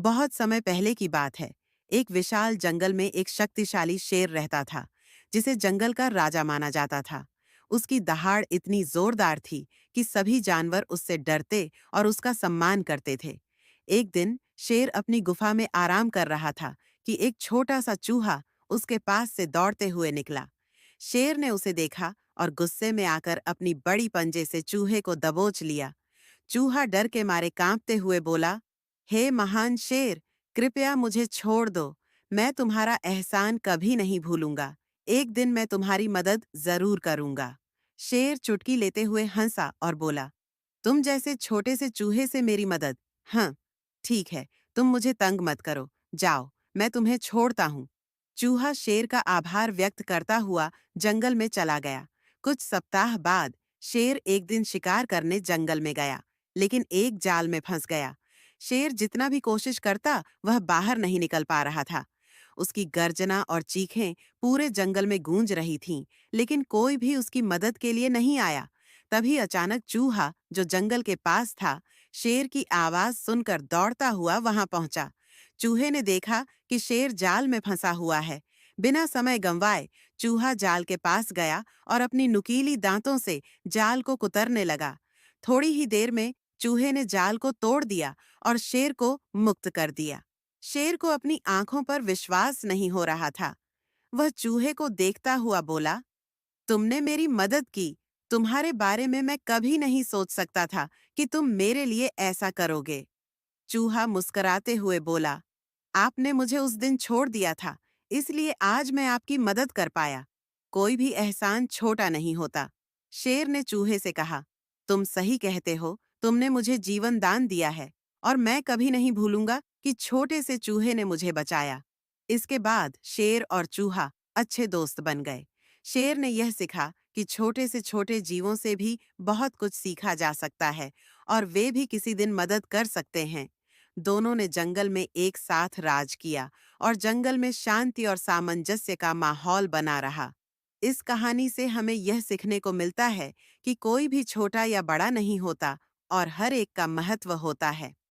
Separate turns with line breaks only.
बहुत समय पहले की बात है। एक विशाल जंगल में एक शक्तिशाली शेर रहता था, जिसे जंगल का राजा माना जाता था। उसकी दहाड़ इतनी जोरदार थी कि सभी जानवर उससे डरते और उसका सम्मान करते थे। एक दिन शेर अपनी गुफा में आराम कर रहा था कि एक छोटा सा चूहा उसके पास से दौड़ते हुए निकला। शेर ने उसे देखा और गुस्से में आकर अपनी बड़ी पंजे से चूहे को दबोच लिया। चूहा डर के मारे कांपते हुए बोला, हे महान शेर, कृपया मुझे छोड़ दो। मैं तुम्हारा एहसान कभी नहीं भूलूंगा। एक दिन मैं तुम्हारी मदद जरूर करूंगा। शेर चुटकी लेते हुए हंसा और बोला, तुम जैसे छोटे से चूहे से मेरी मदद? हाँ, ठीक है, तुम मुझे तंग मत करो। जाओ, मैं तुम्हें छोड़ता हूँ। चूहा शेर का आभार व्यक्त करता हुआ जंगल में चला गया। कुछ सप्ताह बाद शेर एक दिन शिकार करने जंगल में गया, लेकिन एक जाल में फंस गया। शेर जितना भी कोशिश करता, वह बाहर नहीं निकल पा रहा था। उसकी गर्जना और चीखें पूरे जंगल में गूंज रही थीं, लेकिन कोई भी उसकी मदद के लिए नहीं आया। तभी अचानक चूहा, जो जंगल के पास था, शेर की आवाज सुनकर दौड़ता हुआ वहां पहुंचा। चूहे ने देखा कि शेर जाल में फंसा हुआ है। बिना समय गंवाए चूहा जाल के पास गया और अपनी नुकीली दांतों से जाल को कुतरने लगा। थोड़ी ही देर में चूहे ने जाल को तोड़ दिया और शेर को मुक्त कर दिया। शेर को अपनी आंखों पर विश्वास नहीं हो रहा था। वह चूहे को देखता हुआ बोला, तुमने मेरी मदद की। तुम्हारे बारे में मैं कभी नहीं सोच सकता था कि तुम मेरे लिए ऐसा करोगे। चूहा मुस्कुराते हुए बोला, आपने मुझे उस दिन छोड़ दिया था, इसलिए आज मैं आपकी मदद कर पाया। कोई भी एहसान छोटा नहीं होता। शेर ने चूहे से कहा, तुम सही कहते हो, तुमने मुझे जीवन दान दिया है और मैं कभी नहीं भूलूंगा कि छोटे से चूहे ने मुझे बचाया। इसके बाद शेर और चूहा अच्छे दोस्त बन गए। शेर ने यह सीखा कि छोटे से छोटे जीवों से भी बहुत कुछ सीखा जा सकता है और वे भी किसी दिन मदद कर सकते हैं। दोनों ने जंगल में एक साथ राज किया और जंगल में शांति और सामंजस्य का माहौल बना रहा। इस कहानी से हमें यह सीखने को मिलता है कि कोई भी छोटा या बड़ा नहीं होता और हर एक का महत्व होता है।